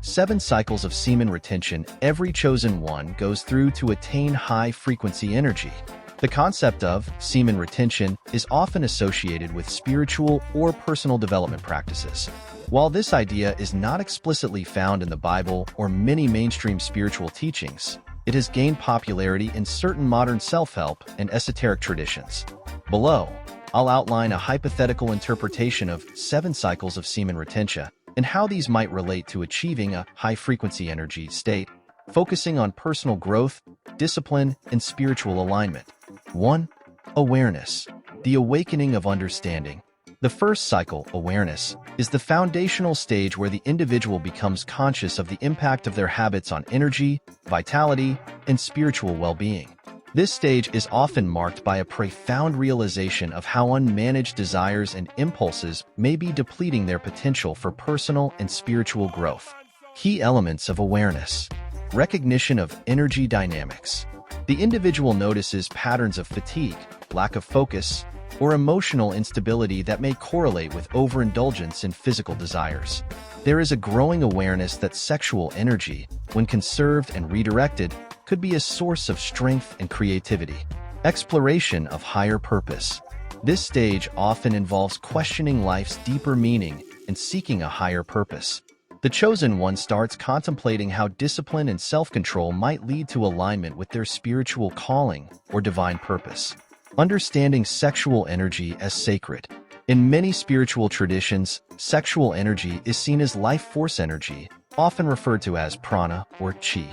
7 cycles of semen retention every chosen one goes through to attain high-frequency energy. The concept of semen retention is often associated with spiritual or personal development practices. While this idea is not explicitly found in the Bible or many mainstream spiritual teachings, it has gained popularity in certain modern self-help and esoteric traditions. Below, I'll outline a hypothetical interpretation of 7 cycles of semen retention and how these might relate to achieving a high-frequency energy state, focusing on personal growth, discipline, and spiritual alignment. 1. Awareness. The awakening of understanding. The first cycle, awareness, is the foundational stage where the individual becomes conscious of the impact of their habits on energy, vitality, and spiritual well-being. This stage is often marked by a profound realization of how unmanaged desires and impulses may be depleting their potential for personal and spiritual growth. Key elements of awareness. Recognition of energy dynamics. The individual notices patterns of fatigue, lack of focus, or emotional instability that may correlate with overindulgence in physical desires. There is a growing awareness that sexual energy, when conserved and redirected, could be a source of strength and creativity. Exploration of higher purpose. This stage often involves questioning life's deeper meaning and seeking a higher purpose. The chosen one starts contemplating how discipline and self-control might lead to alignment with their spiritual calling or divine purpose. Understanding sexual energy as sacred. In many spiritual traditions, sexual energy is seen as life force energy, often referred to as prana or chi.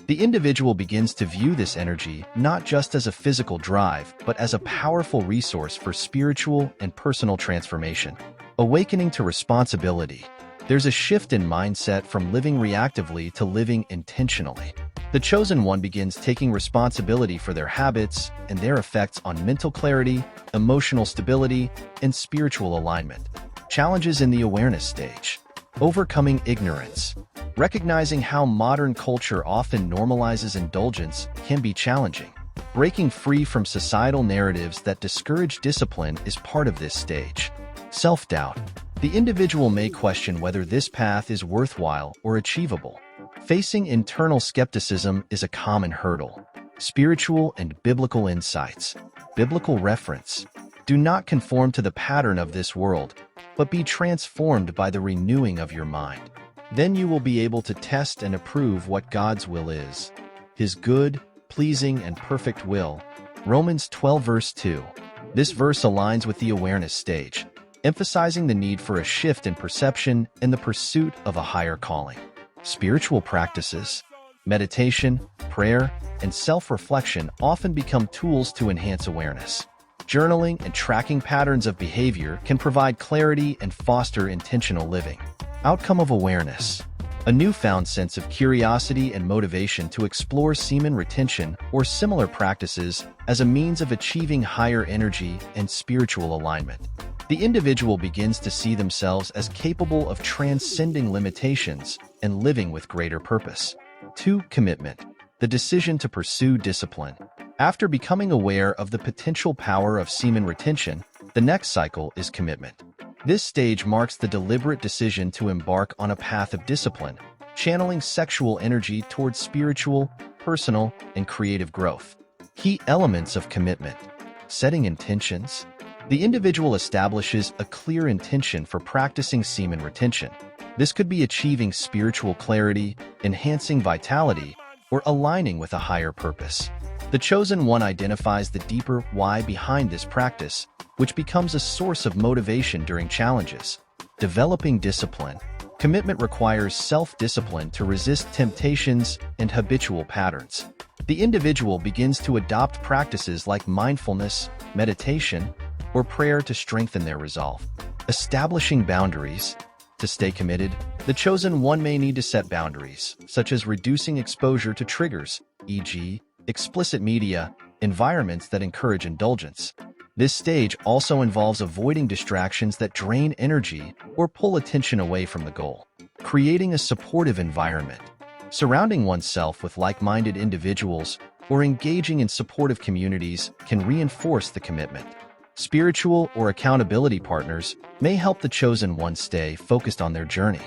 The individual begins to view this energy not just as a physical drive, but as a powerful resource for spiritual and personal transformation. Awakening to responsibility. There's a shift in mindset from living reactively to living intentionally. The chosen one begins taking responsibility for their habits and their effects on mental clarity, emotional stability, and spiritual alignment. Challenges in the awareness stage. Overcoming ignorance. Recognizing how modern culture often normalizes indulgence can be challenging. Breaking free from societal narratives that discourage discipline is part of this stage. Self-doubt. The individual may question whether this path is worthwhile or achievable. Facing internal skepticism is a common hurdle. Spiritual and biblical insights. Biblical reference. Do not conform to the pattern of this world, but be transformed by the renewing of your mind. Then you will be able to test and approve what God's will is. His good, pleasing, and perfect will. Romans 12 verse 2. This verse aligns with the awareness stage, emphasizing the need for a shift in perception and the pursuit of a higher calling. Spiritual practices, meditation, prayer, and self-reflection often become tools to enhance awareness. Journaling and tracking patterns of behavior can provide clarity and foster intentional living. Outcome of awareness. A newfound sense of curiosity and motivation to explore semen retention or similar practices as a means of achieving higher energy and spiritual alignment. The individual begins to see themselves as capable of transcending limitations and living with greater purpose. 2. Commitment. The decision to pursue discipline. After becoming aware of the potential power of semen retention, the next cycle is commitment. This stage marks the deliberate decision to embark on a path of discipline, channeling sexual energy towards spiritual, personal, and creative growth. Key elements of commitment. Setting intentions. The individual establishes a clear intention for practicing semen retention. This could be achieving spiritual clarity, enhancing vitality, or aligning with a higher purpose. The chosen one identifies the deeper why behind this practice, which becomes a source of motivation during challenges. Developing discipline. Commitment requires self-discipline to resist temptations and habitual patterns. The individual begins to adopt practices like mindfulness, meditation, or prayer to strengthen their resolve. Establishing boundaries. To stay committed, the chosen one may need to set boundaries, such as reducing exposure to triggers, e.g., explicit media, environments that encourage indulgence. This stage also involves avoiding distractions that drain energy or pull attention away from the goal. Creating a supportive environment. Surrounding oneself with like-minded individuals or engaging in supportive communities can reinforce the commitment. Spiritual or accountability partners may help the chosen one stay focused on their journey.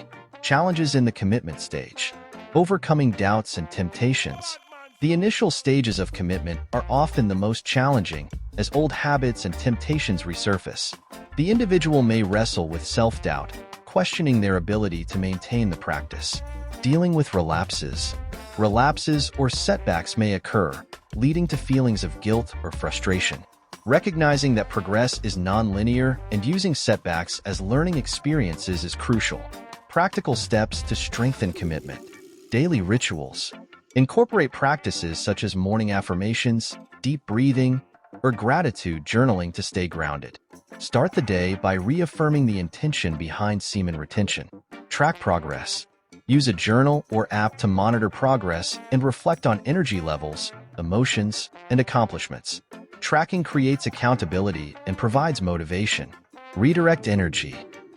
Challenges in the commitment stage. Overcoming doubts and temptations. The initial stages of commitment are often the most challenging, as old habits and temptations resurface. The individual may wrestle with self-doubt, questioning their ability to maintain the practice. Dealing with relapses. Relapses or setbacks may occur, leading to feelings of guilt or frustration. Recognizing that progress is non-linear and using setbacks as learning experiences is crucial. Practical steps to strengthen commitment. Daily rituals. Incorporate practices such as morning affirmations, deep breathing, or gratitude journaling to stay grounded. Start the day by reaffirming the intention behind semen retention. Track progress. Use a journal or app to monitor progress and reflect on energy levels, emotions, and accomplishments. Tracking creates accountability and provides motivation. Redirect energy.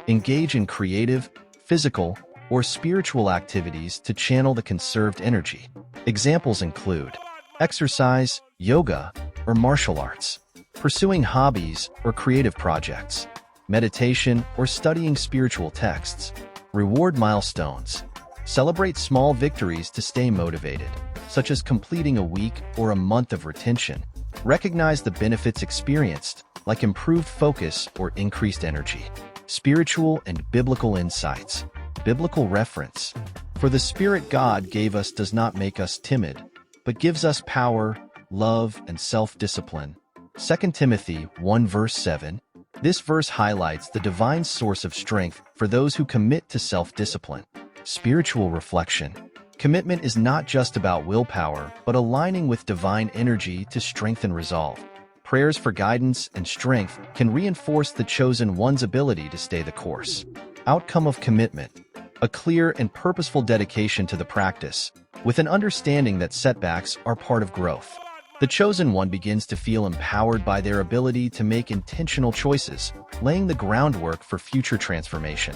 Engage in creative, physical, or spiritual activities to channel the conserved energy. Examples include exercise, yoga, or martial arts, pursuing hobbies or creative projects, meditation or studying spiritual texts. Reward milestones. Celebrate small victories to stay motivated, such as completing a week or a month of retention. Recognize the benefits experienced, like improved focus or increased energy. Spiritual and biblical insights. Biblical reference. For the Spirit God gave us does not make us timid, but gives us power, love, and self-discipline. 2 Timothy 1 verse 7. This verse highlights the divine source of strength for those who commit to self-discipline. Spiritual reflection. Commitment is not just about willpower, but aligning with divine energy to strengthen resolve. Prayers for guidance and strength can reinforce the chosen one's ability to stay the course. Outcome of commitment. A clear and purposeful dedication to the practice, with an understanding that setbacks are part of growth. The chosen one begins to feel empowered by their ability to make intentional choices, laying the groundwork for future transformation.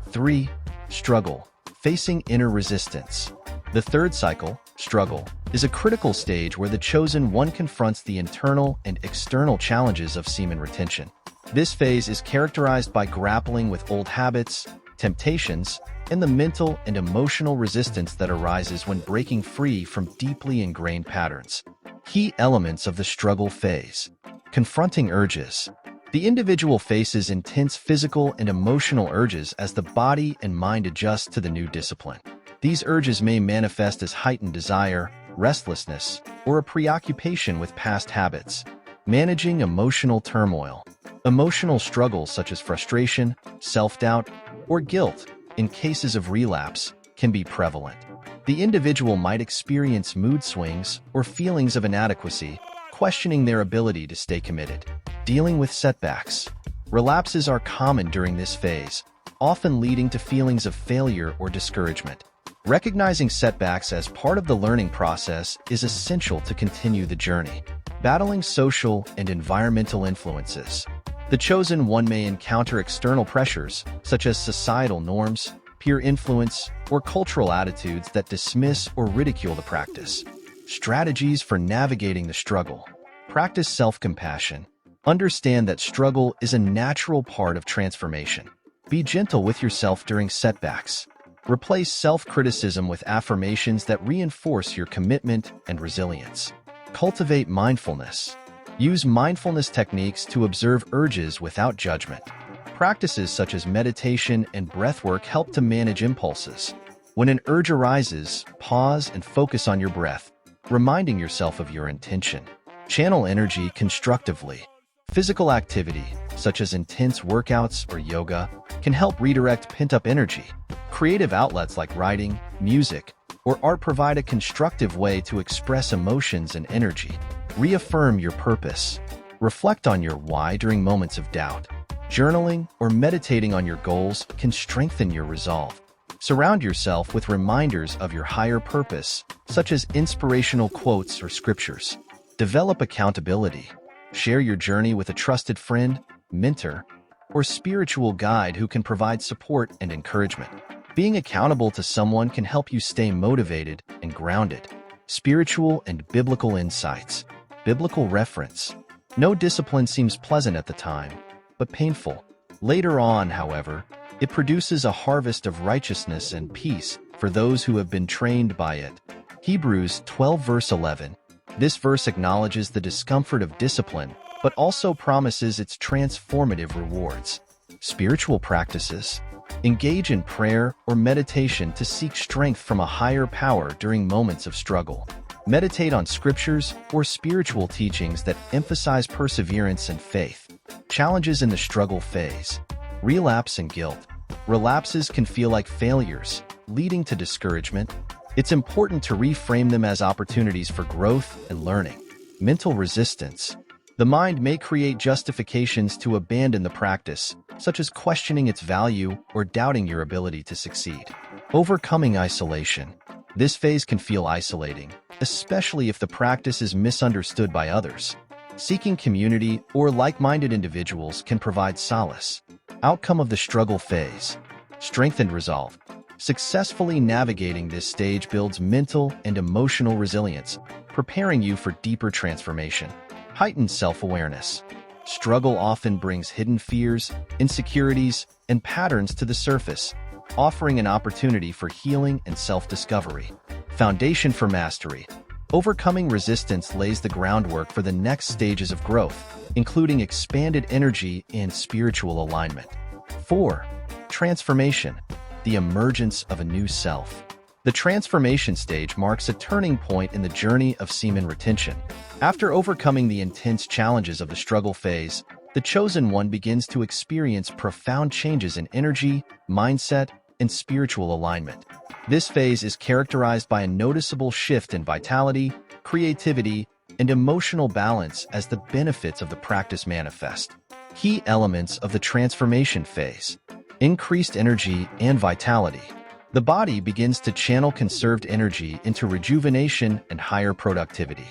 3. Struggle. Facing inner resistance. The third cycle, struggle, is a critical stage where the chosen one confronts the internal and external challenges of semen retention. This phase is characterized by grappling with old habits, temptations, and the mental and emotional resistance that arises when breaking free from deeply ingrained patterns. Key elements of the struggle phase. Confronting urges. The individual faces intense physical and emotional urges as the body and mind adjust to the new discipline. These urges may manifest as heightened desire, restlessness, or a preoccupation with past habits. Managing emotional turmoil. Emotional struggles such as frustration, self-doubt, or guilt, in cases of relapse, can be prevalent. The individual might experience mood swings or feelings of inadequacy, questioning their ability to stay committed. Dealing with setbacks. Relapses are common during this phase, often leading to feelings of failure or discouragement. Recognizing setbacks as part of the learning process is essential to continue the journey. Battling social and environmental influences. The chosen one may encounter external pressures, such as societal norms, peer influence, or cultural attitudes that dismiss or ridicule the practice. Strategies for navigating the struggle. Practice self-compassion. Understand that struggle is a natural part of transformation. Be gentle with yourself during setbacks. Replace self-criticism with affirmations that reinforce your commitment and resilience. Cultivate mindfulness. Use mindfulness techniques to observe urges without judgment. Practices such as meditation and breathwork help to manage impulses. When an urge arises, pause and focus on your breath, reminding yourself of your intention. Channel energy constructively. Physical activity, such as intense workouts or yoga, can help redirect pent-up energy. Creative outlets like writing, music, or art provide a constructive way to express emotions and energy. Reaffirm your purpose. Reflect on your why during moments of doubt. Journaling or meditating on your goals can strengthen your resolve. Surround yourself with reminders of your higher purpose, such as inspirational quotes or scriptures. Develop accountability. Share your journey with a trusted friend, mentor, or spiritual guide who can provide support and encouragement. Being accountable to someone can help you stay motivated and grounded. Spiritual and biblical insights. Biblical reference. No discipline seems pleasant at the time, but painful. Later on, however, It produces a harvest of righteousness and peace for those who have been trained by it. Hebrews 12 verse 11. This verse acknowledges the discomfort of discipline, but also promises its transformative rewards. Spiritual practices. Engage in prayer or meditation to seek strength from a higher power during moments of struggle. Meditate on scriptures or spiritual teachings that emphasize perseverance and faith. Challenges in the struggle phase. Relapse and guilt. Relapses can feel like failures, leading to discouragement. It's important to reframe them as opportunities for growth and learning. Mental resistance. The mind may create justifications to abandon the practice, such as questioning its value or doubting your ability to succeed. Overcoming isolation. This phase can feel isolating, especially if the practice is misunderstood by others. Seeking community or like-minded individuals can provide solace. Outcome of the struggle phase. Strengthened resolve. Successfully navigating this stage builds mental and emotional resilience, preparing you for deeper transformation. Heightened self-awareness. Struggle often brings hidden fears, insecurities, and patterns to the surface, offering an opportunity for healing and self-discovery. Foundation for mastery. Overcoming resistance lays the groundwork for the next stages of growth, including expanded energy and spiritual alignment. 4. Transformation. The emergence of a new self. The transformation stage marks a turning point in the journey of semen retention. After overcoming the intense challenges of the struggle phase, the chosen one begins to experience profound changes in energy, mindset, and spiritual alignment. This phase is characterized by a noticeable shift in vitality, creativity, and emotional balance as the benefits of the practice manifest. Key elements of the transformation phase. Increased energy and vitality. The body begins to channel conserved energy into rejuvenation and higher productivity.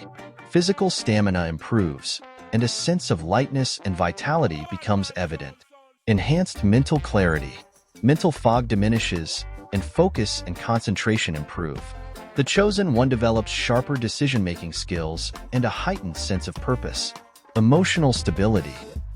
Physical stamina improves, and a sense of lightness and vitality becomes evident. Enhanced mental clarity. Mental fog diminishes, and focus and concentration improve. The chosen one develops sharper decision-making skills and a heightened sense of purpose. Emotional stability.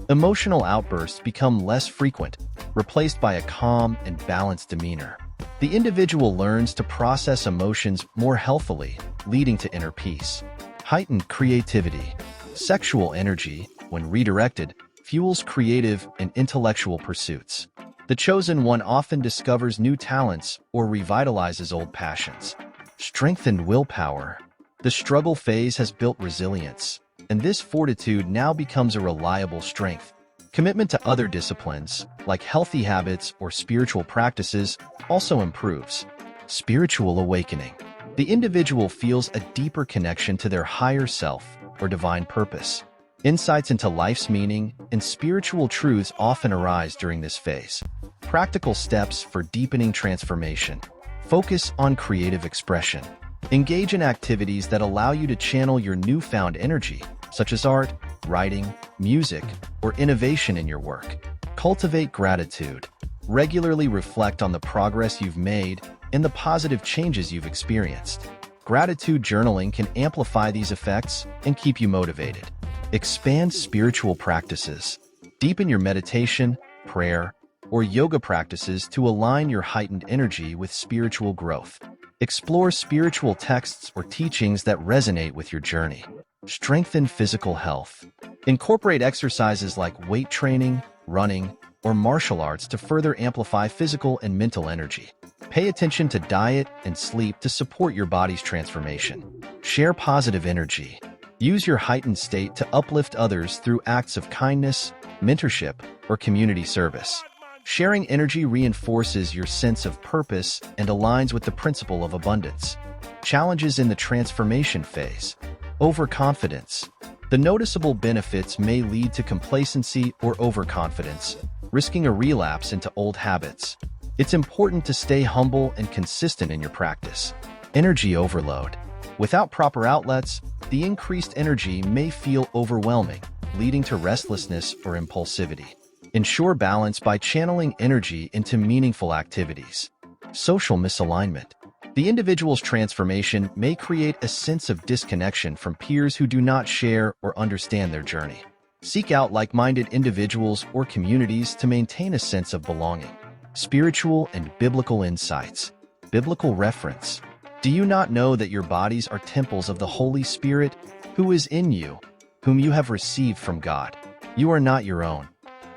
Emotional outbursts become less frequent, replaced by a calm and balanced demeanor. The individual learns to process emotions more healthily, leading to inner peace. Heightened creativity. Sexual energy, when redirected, fuels creative and intellectual pursuits. The chosen one often discovers new talents or revitalizes old passions. Strengthened willpower. The struggle phase has built resilience, and this fortitude now becomes a reliable strength. Commitment to other disciplines, like healthy habits or spiritual practices, also improves. Spiritual awakening. The individual feels a deeper connection to their higher self or divine purpose. Insights into life's meaning and spiritual truths often arise during this phase. Practical steps for deepening transformation. Focus on creative expression. Engage in activities that allow you to channel your newfound energy, such as art, writing, music, or innovation in your work. Cultivate gratitude. Regularly reflect on the progress you've made and the positive changes you've experienced. Gratitude journaling can amplify these effects and keep you motivated. Expand spiritual practices. Deepen your meditation, prayer, or yoga practices to align your heightened energy with spiritual growth. Explore spiritual texts or teachings that resonate with your journey. Strengthen physical health. Incorporate exercises like weight training, running, or martial arts to further amplify physical and mental energy. Pay attention to diet and sleep to support your body's transformation. Share positive energy. Use your heightened state to uplift others through acts of kindness, mentorship, or community service. Sharing energy reinforces your sense of purpose and aligns with the principle of abundance. Challenges in the transformation phase. Overconfidence. The noticeable benefits may lead to complacency or overconfidence, risking a relapse into old habits. It's important to stay humble and consistent in your practice. Energy overload. Without proper outlets, the increased energy may feel overwhelming, leading to restlessness or impulsivity. Ensure balance by channeling energy into meaningful activities. Social misalignment. The individual's transformation may create a sense of disconnection from peers who do not share or understand their journey. Seek out like-minded individuals or communities to maintain a sense of belonging. Spiritual and biblical insights. Biblical reference. Do you not know that your bodies are temples of the Holy Spirit, who is in you, whom you have received from God? You are not your own.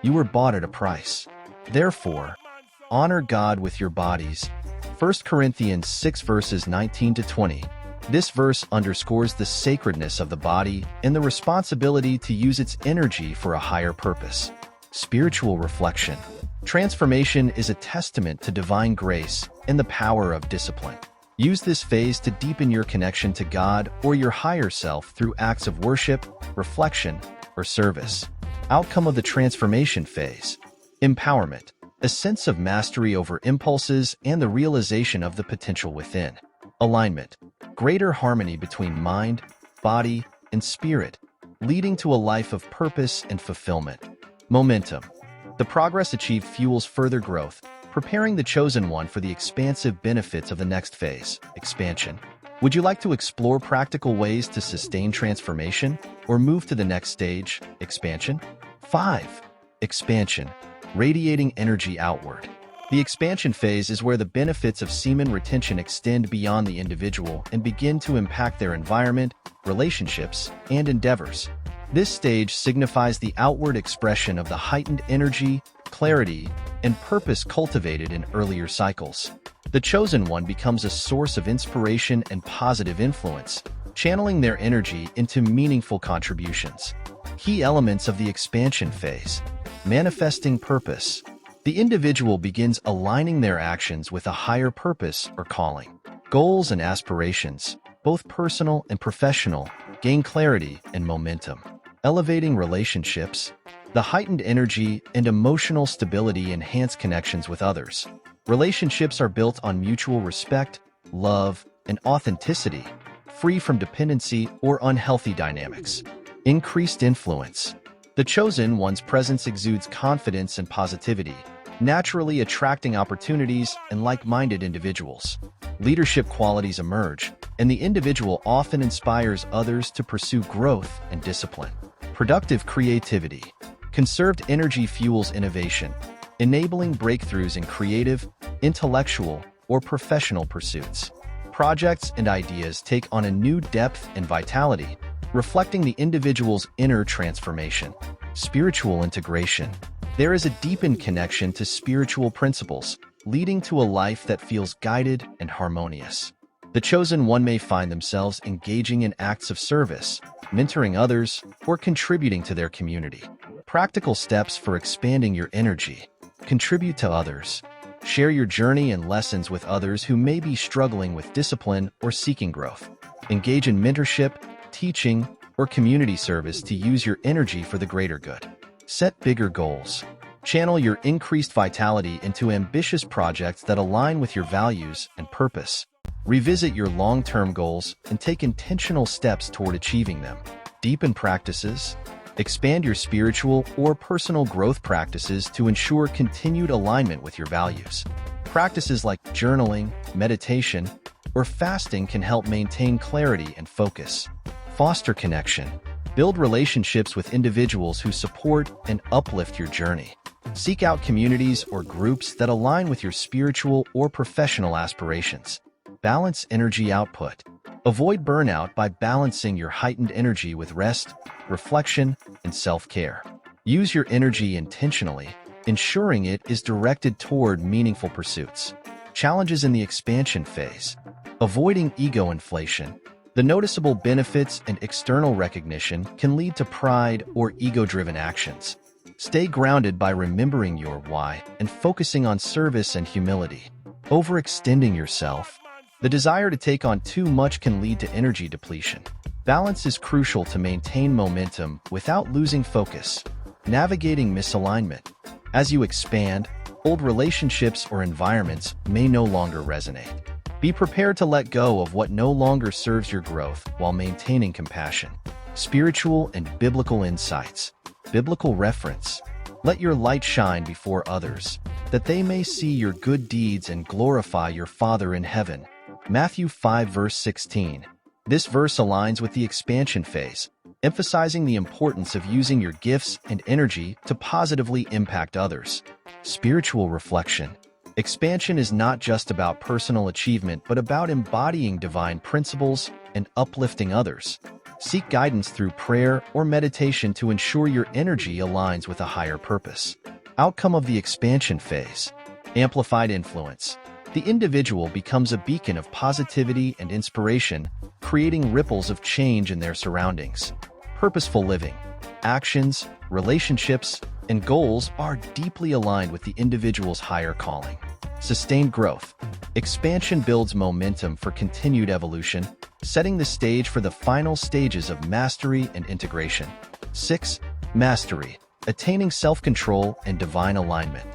You were bought at a price. Therefore, honor God with your bodies. 1 Corinthians 6 verses 19 to 20. This verse underscores the sacredness of the body and the responsibility to use its energy for a higher purpose. Spiritual reflection. Transformation is a testament to divine grace and the power of discipline. Use this phase to deepen your connection to God or your higher self through acts of worship, reflection, or service. Outcome of the transformation phase. Empowerment. A sense of mastery over impulses and the realization of the potential within. Alignment. Greater harmony between mind, body, and spirit, leading to a life of purpose and fulfillment. Momentum. The progress achieved fuels further growth, preparing the chosen one for the expansive benefits of the next phase, expansion. Would you like to explore practical ways to sustain transformation or move to the next stage, expansion? 5. Expansion. Radiating energy outward. The expansion phase is where the benefits of semen retention extend beyond the individual and begin to impact their environment, relationships, and endeavors. This stage signifies the outward expression of the heightened energy, clarity, and purpose cultivated in earlier cycles. The chosen one becomes a source of inspiration and positive influence, channeling their energy into meaningful contributions. Key elements of the expansion phase. Manifesting purpose. The individual begins aligning their actions with a higher purpose or calling. Goals and aspirations, both personal and professional, gain clarity and momentum. Elevating relationships. The heightened energy and emotional stability enhance connections with others. Relationships are built on mutual respect, love, and authenticity, free from dependency or unhealthy dynamics. Increased influence. The chosen one's presence exudes confidence and positivity, naturally attracting opportunities and like-minded individuals. Leadership qualities emerge, and the individual often inspires others to pursue growth and discipline. Productive creativity. Conserved energy fuels innovation, enabling breakthroughs in creative, intellectual, or professional pursuits. Projects and ideas take on a new depth and vitality, reflecting the individual's inner transformation. Spiritual integration. There is a deepened connection to spiritual principles, leading to a life that feels guided and harmonious. The chosen one may find themselves engaging in acts of service, mentoring others, or contributing to their community. Practical steps for expanding your energy. Contribute to others. Share your journey and lessons with others who may be struggling with discipline or seeking growth. Engage in mentorship, teaching, or community service to use your energy for the greater good. Set bigger goals. Channel your increased vitality into ambitious projects that align with your values and purpose. Revisit your long-term goals and take intentional steps toward achieving them. Deepen practices. Expand your spiritual or personal growth practices to ensure continued alignment with your values. Practices like journaling, meditation, or fasting can help maintain clarity and focus. Foster connection. Build relationships with individuals who support and uplift your journey. Seek out communities or groups that align with your spiritual or professional aspirations. Balance energy output. Avoid burnout by balancing your heightened energy with rest, reflection, and self-care. Use your energy intentionally, ensuring it is directed toward meaningful pursuits. Challenges in the expansion phase. Avoiding ego inflation. The noticeable benefits and external recognition can lead to pride or ego-driven actions. Stay grounded by remembering your why and focusing on service and humility. Overextending yourself. The desire to take on too much can lead to energy depletion. Balance is crucial to maintain momentum without losing focus. Navigating misalignment. As you expand, old relationships or environments may no longer resonate. Be prepared to let go of what no longer serves your growth while maintaining compassion. Spiritual and biblical insights. Biblical reference. Let your light shine before others, that they may see your good deeds and glorify your Father in heaven. Matthew 5 verse 16. This verse aligns with the expansion phase, emphasizing the importance of using your gifts and energy to positively impact others. Spiritual reflection. Expansion is not just about personal achievement, but about embodying divine principles and uplifting others. Seek guidance through prayer or meditation to ensure your energy aligns with a higher purpose. Outcome of the expansion phase: amplified influence. The individual becomes a beacon of positivity and inspiration, creating ripples of change in their surroundings. Purposeful living. Actions, relationships, and goals are deeply aligned with the individual's higher calling. Sustained growth. Expansion builds momentum for continued evolution, setting the stage for the final stages of mastery and integration. 6. Mastery. Attaining self-control and divine alignment.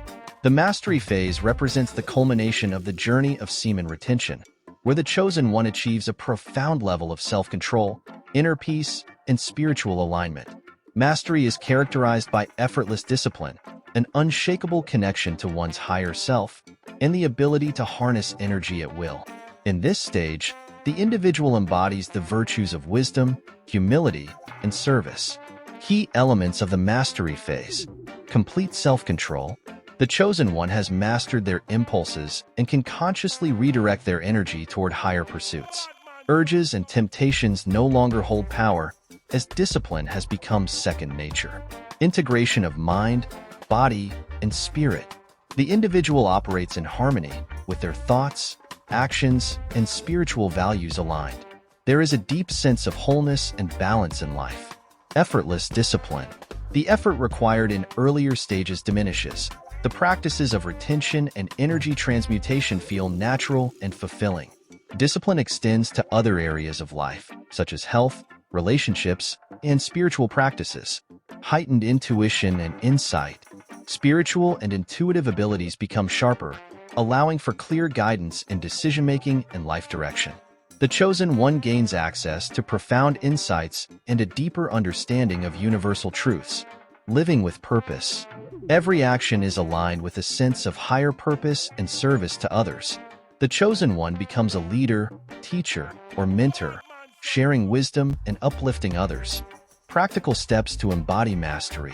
The mastery phase represents the culmination of the journey of semen retention, where the chosen one achieves a profound level of self-control, inner peace, and spiritual alignment. Mastery is characterized by effortless discipline, an unshakable connection to one's higher self, and the ability to harness energy at will. In this stage, the individual embodies the virtues of wisdom, humility, and service. Key elements of the mastery phase: complete self-control. The chosen one has mastered their impulses and can consciously redirect their energy toward higher pursuits. Urges and temptations no longer hold power, as discipline has become second nature. Integration of mind, body, and spirit. The individual operates in harmony with their thoughts, actions, and spiritual values aligned. There is a deep sense of wholeness and balance in life. Effortless discipline. The effort required in earlier stages diminishes. The practices of retention and energy transmutation feel natural and fulfilling. Discipline extends to other areas of life, such as health, relationships, and spiritual practices. Heightened intuition and insight. Spiritual and intuitive abilities become sharper, allowing for clear guidance in decision-making and life direction. The chosen one gains access to profound insights and a deeper understanding of universal truths. Living with purpose. Every action is aligned with a sense of higher purpose and service to others. The chosen one becomes a leader, teacher, or mentor, sharing wisdom and uplifting others. Practical steps to embody mastery.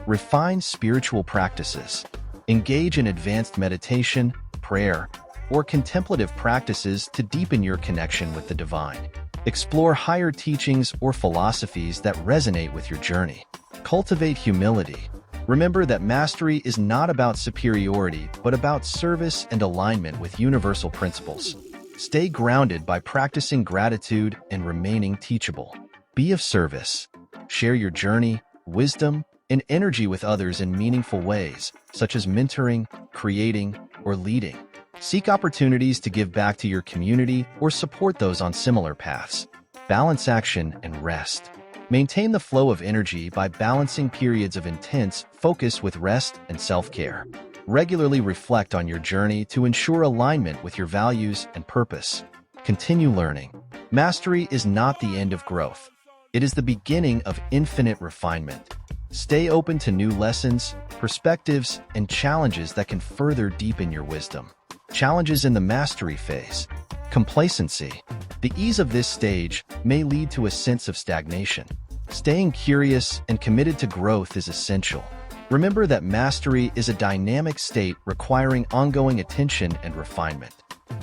Refine spiritual practices. Engage in advanced meditation, prayer, or contemplative practices to deepen your connection with the divine. Explore higher teachings or philosophies that resonate with your journey. Cultivate humility. Remember that mastery is not about superiority, but about service and alignment with universal principles. Stay grounded by practicing gratitude and remaining teachable. Be of service. Share your journey, wisdom, and energy with others in meaningful ways, such as mentoring, creating, or leading. Seek opportunities to give back to your community or support those on similar paths. Balance action and rest. Maintain the flow of energy by balancing periods of intense focus with rest and self-care. Regularly reflect on your journey to ensure alignment with your values and purpose. Continue learning. Mastery is not the end of growth. It is the beginning of infinite refinement. Stay open to new lessons, perspectives, and challenges that can further deepen your wisdom. Challenges in the mastery phase. Complacency. The ease of this stage may lead to a sense of stagnation. Staying curious and committed to growth is essential. Remember that mastery is a dynamic state requiring ongoing attention and refinement.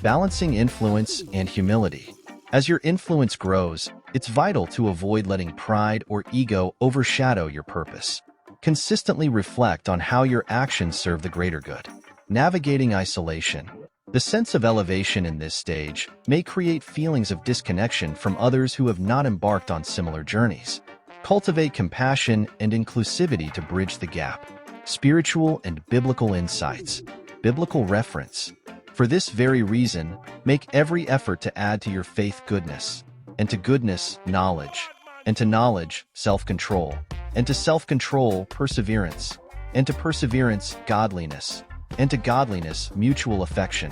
Balancing influence and humility. As your influence grows, it's vital to avoid letting pride or ego overshadow your purpose. Consistently reflect on how your actions serve the greater good. Navigating isolation. The sense of elevation in this stage may create feelings of disconnection from others who have not embarked on similar journeys. Cultivate compassion and inclusivity to bridge the gap. Spiritual and biblical insights. Biblical reference. For this very reason, make every effort to add to your faith goodness, and to goodness, knowledge, and to knowledge, self-control, and to self-control, perseverance, and to perseverance, godliness, and to godliness, mutual affection,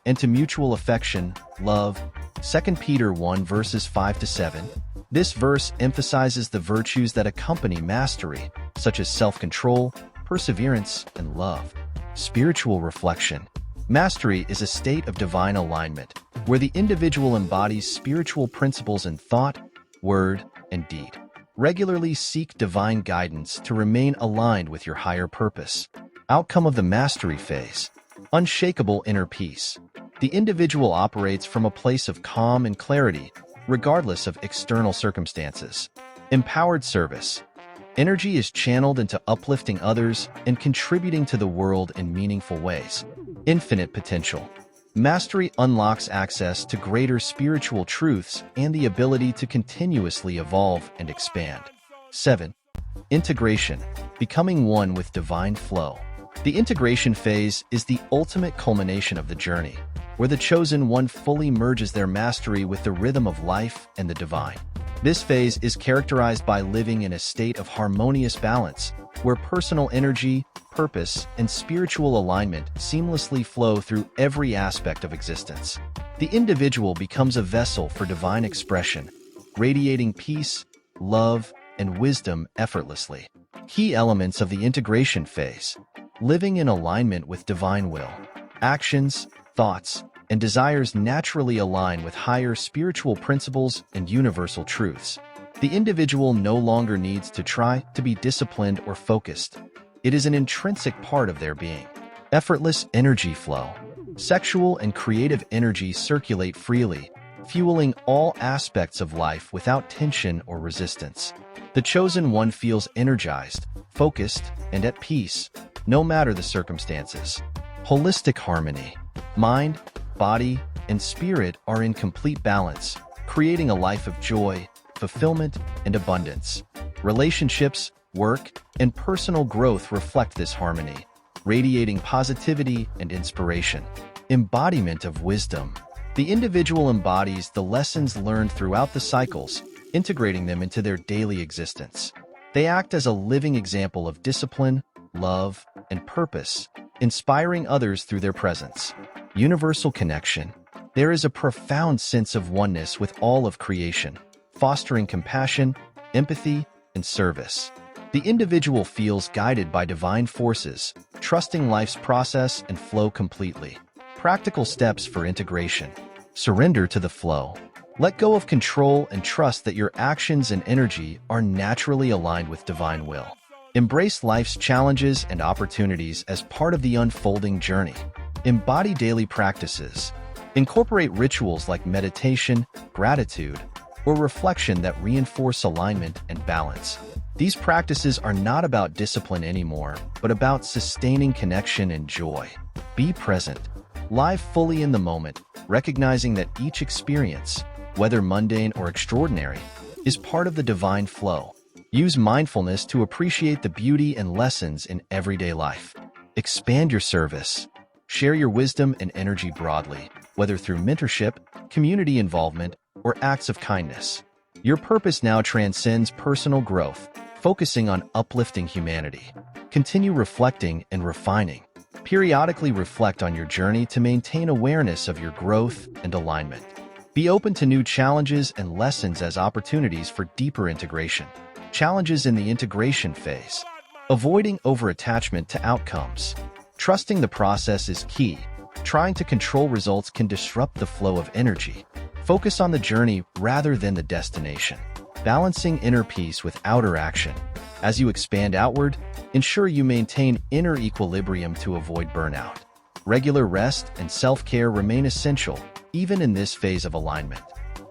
and to mutual affection, love. 2 Peter 1 verses 5-7. This verse emphasizes the virtues that accompany mastery, such as self-control, perseverance, and love. Spiritual reflection. Mastery is a state of divine alignment, where the individual embodies spiritual principles in thought, word, and deed. Regularly seek divine guidance to remain aligned with your higher purpose. Outcome of the mastery phase. Unshakable inner peace. The individual operates from a place of calm and clarity, regardless of external circumstances. Empowered service. Energy is channeled into uplifting others and contributing to the world in meaningful ways. Infinite potential. Mastery unlocks access to greater spiritual truths and the ability to continuously evolve and expand. 7. Integration. Becoming one with divine flow. The integration phase is the ultimate culmination of the journey, where the chosen one fully merges their mastery with the rhythm of life and the divine. This phase is characterized by living in a state of harmonious balance, where personal energy, purpose, and spiritual alignment seamlessly flow through every aspect of existence. The individual becomes a vessel for divine expression, radiating peace, love, and wisdom effortlessly. Key elements of the integration phase. Living in alignment with divine will. Actions, thoughts, and desires naturally align with higher spiritual principles and universal truths. The individual no longer needs to try to be disciplined or focused. It is an intrinsic part of their being. Effortless energy flow. Sexual and creative energy circulate freely, fueling all aspects of life without tension or resistance. The chosen one feels energized, focused, and at peace, no matter the circumstances. Holistic harmony. Mind, body, and spirit are in complete balance, creating a life of joy, fulfillment, and abundance. Relationships, work, and personal growth reflect this harmony, radiating positivity and inspiration. Embodiment of wisdom. The individual embodies the lessons learned throughout the cycles, integrating them into their daily existence. They act as a living example of discipline, love, and purpose, inspiring others through their presence. Universal connection. There is a profound sense of oneness with all of creation, fostering compassion, empathy, and service. The individual feels guided by divine forces, trusting life's process and flow completely. Practical steps for integration. Surrender to the flow. Let go of control and trust that your actions and energy are naturally aligned with divine will. Embrace life's challenges and opportunities as part of the unfolding journey. Embody daily practices. Incorporate rituals like meditation, gratitude, or reflection that reinforce alignment and balance. These practices are not about discipline anymore, but about sustaining connection and joy. Be present. Live fully in the moment, recognizing that each experience, whether mundane or extraordinary, is part of the divine flow. Use mindfulness to appreciate the beauty and lessons in everyday life. Expand your service. Share your wisdom and energy broadly, whether through mentorship, community involvement, or acts of kindness. Your purpose now transcends personal growth, focusing on uplifting humanity. Continue reflecting and refining. Periodically reflect on your journey to maintain awareness of your growth and alignment. Be open to new challenges and lessons as opportunities for deeper integration. Challenges in the integration phase. Avoiding over-attachment to outcomes. Trusting the process is key. Trying to control results can disrupt the flow of energy. Focus on the journey rather than the destination. Balancing inner peace with outer action. As you expand outward, ensure you maintain inner equilibrium to avoid burnout. Regular rest and self-care remain essential, even in this phase of alignment.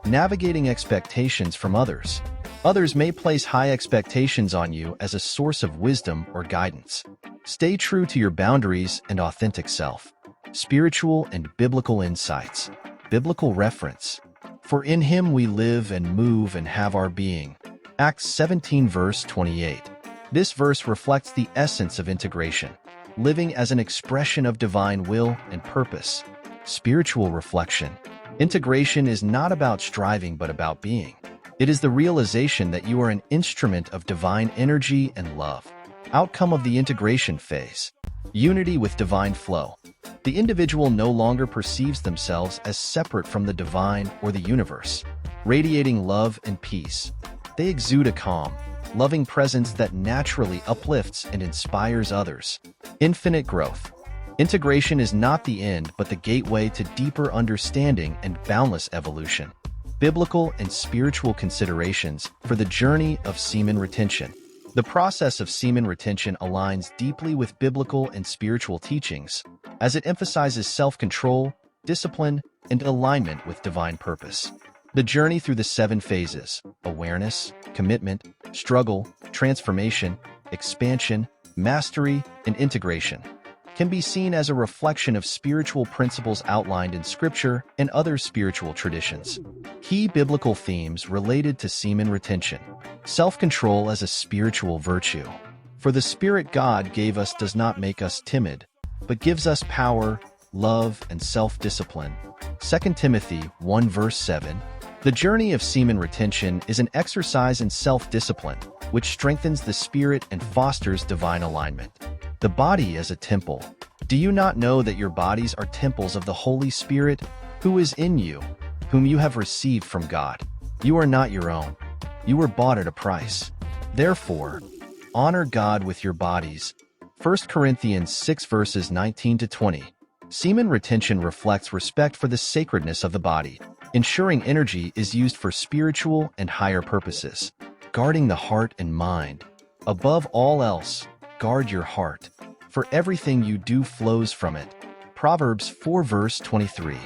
Navigating expectations from others. Others may place high expectations on you as a source of wisdom or guidance. Stay true to your boundaries and authentic self. Spiritual and biblical insights. Biblical reference. For in him we live and move and have our being. Acts 17 verse 28. This verse reflects the essence of integration, living as an expression of divine will and purpose. Spiritual reflection. Integration is not about striving but about being. It is the realization that you are an instrument of divine energy and love. Outcome of the integration phase. Unity with divine flow. The individual no longer perceives themselves as separate from the divine or the universe. Radiating love and peace. They exude a calm, loving presence that naturally uplifts and inspires others. Infinite growth. Integration is not the end but the gateway to deeper understanding and boundless evolution. Biblical and spiritual considerations for the journey of semen retention. The process of semen retention aligns deeply with biblical and spiritual teachings, as it emphasizes self-control, discipline, and alignment with divine purpose. The journey through the 7 phases, awareness, commitment, struggle, transformation, expansion, mastery, and integration, can be seen as a reflection of spiritual principles outlined in Scripture and other spiritual traditions. Key biblical themes related to semen retention. Self-control as a spiritual virtue. For the Spirit God gave us does not make us timid, but gives us power, love, and self-discipline. 2 Timothy 1 verse 7. The journey of semen retention is an exercise in self-discipline, which strengthens the spirit and fosters divine alignment. The body as a temple. Do you not know that your bodies are temples of the Holy Spirit, who is in you, whom you have received from God? You are not your own. You were bought at a price. Therefore, honor God with your bodies. 1 Corinthians 6 verses 19 to 20. Semen retention reflects respect for the sacredness of the body, ensuring energy is used for spiritual and higher purposes. Guarding the heart and mind. Above all else, guard your heart, for everything you do flows from it. Proverbs 4 verse 23.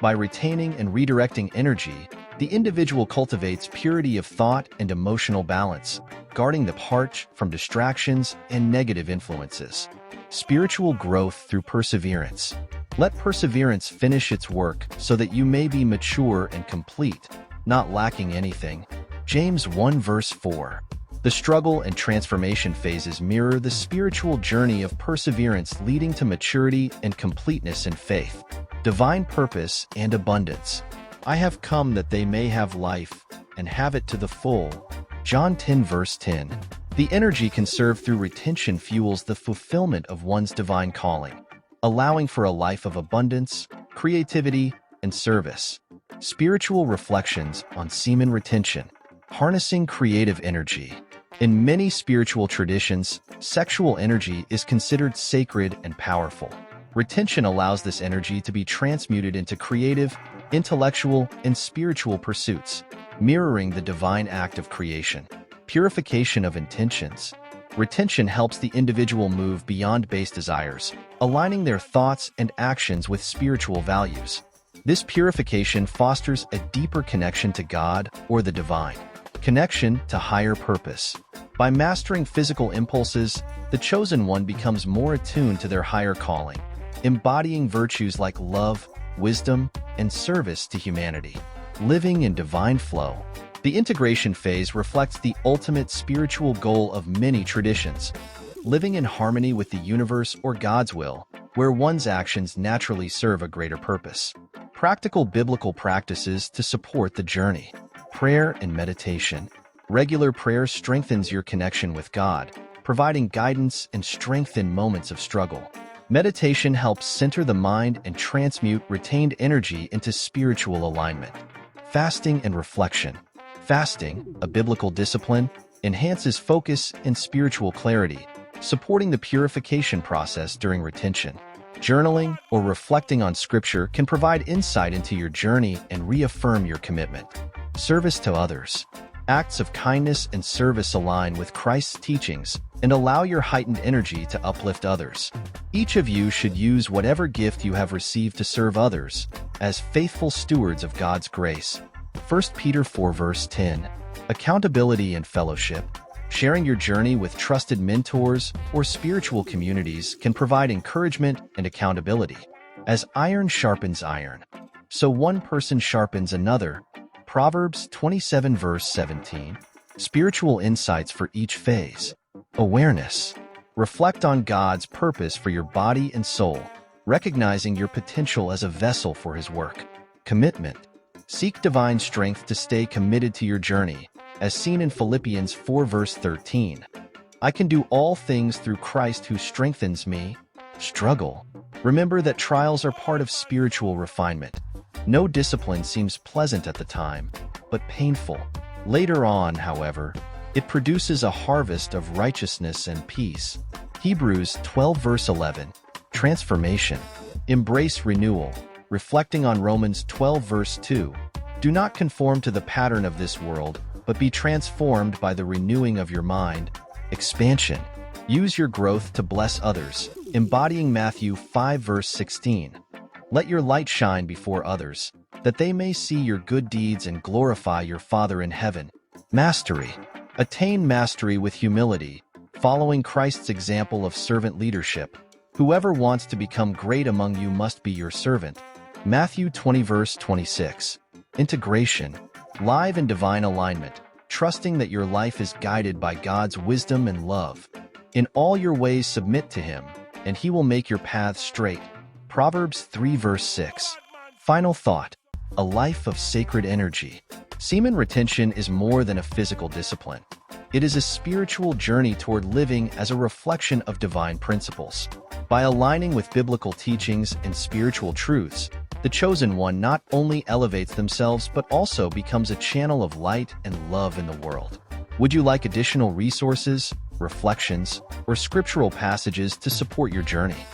By retaining and redirecting energy, the individual cultivates purity of thought and emotional balance, guarding the heart from distractions and negative influences. Spiritual growth through perseverance. Let perseverance finish its work so that you may be mature and complete, not lacking anything. James 1 verse 4. The struggle and transformation phases mirror the spiritual journey of perseverance leading to maturity and completeness in faith. Divine purpose and abundance. I have come that they may have life and have it to the full. John 10 verse 10. The energy conserved through retention fuels the fulfillment of one's divine calling, allowing for a life of abundance, creativity, and service. Spiritual reflections on semen retention. Harnessing creative energy. In many spiritual traditions, sexual energy is considered sacred and powerful. Retention allows this energy to be transmuted into creative, intellectual, and spiritual pursuits, mirroring the divine act of creation. Purification of intentions. Retention helps the individual move beyond base desires, aligning their thoughts and actions with spiritual values. This purification fosters a deeper connection to God or the divine. Connection to higher purpose. By mastering physical impulses, the chosen one becomes more attuned to their higher calling, embodying virtues like love, wisdom, and service to humanity. Living in divine flow. The integration phase reflects the ultimate spiritual goal of many traditions, living in harmony with the universe or God's will, where one's actions naturally serve a greater purpose. Practical biblical practices to support the journey. Prayer and meditation. Regular prayer strengthens your connection with God, providing guidance and strength in moments of struggle. Meditation helps center the mind and transmute retained energy into spiritual alignment. Fasting and reflection. Fasting, a biblical discipline, enhances focus and spiritual clarity, supporting the purification process during retention. Journaling or reflecting on Scripture can provide insight into your journey and reaffirm your commitment. Service to others. Acts of kindness and service align with Christ's teachings and allow your heightened energy to uplift others. Each of you should use whatever gift you have received to serve others as faithful stewards of God's grace. 1 Peter 4 verse 10. Accountability and fellowship. Sharing your journey with trusted mentors or spiritual communities can provide encouragement and accountability. As iron sharpens iron, so one person sharpens another. Proverbs 27 verse 17. Spiritual insights for each phase. Awareness. Reflect on God's purpose for your body and soul, recognizing your potential as a vessel for His work. Commitment. Seek divine strength to stay committed to your journey, as seen in Philippians 4 verse 13. I can do all things through Christ who strengthens me. Struggle. Remember that trials are part of spiritual refinement. No discipline seems pleasant at the time, but painful. Later on, however, it produces a harvest of righteousness and peace. Hebrews 12 verse 11. Transformation. Embrace renewal. Reflecting on Romans 12 verse 2. Do not conform to the pattern of this world, but be transformed by the renewing of your mind. Expansion. Use your growth to bless others, embodying Matthew 5 verse 16. Let your light shine before others, that they may see your good deeds and glorify your Father in heaven. Mastery. Attain mastery with humility, following Christ's example of servant leadership. Whoever wants to become great among you must be your servant. Matthew 20 verse 26. Integration. Live in divine alignment, trusting that your life is guided by God's wisdom and love. In all your ways submit to Him, and He will make your paths straight. Proverbs 3 verse 6. Final thought. A life of sacred energy. Semen retention is more than a physical discipline. It is a spiritual journey toward living as a reflection of divine principles. By aligning with biblical teachings and spiritual truths, the chosen one not only elevates themselves but also becomes a channel of light and love in the world. Would you like additional resources, reflections, or scriptural passages to support your journey?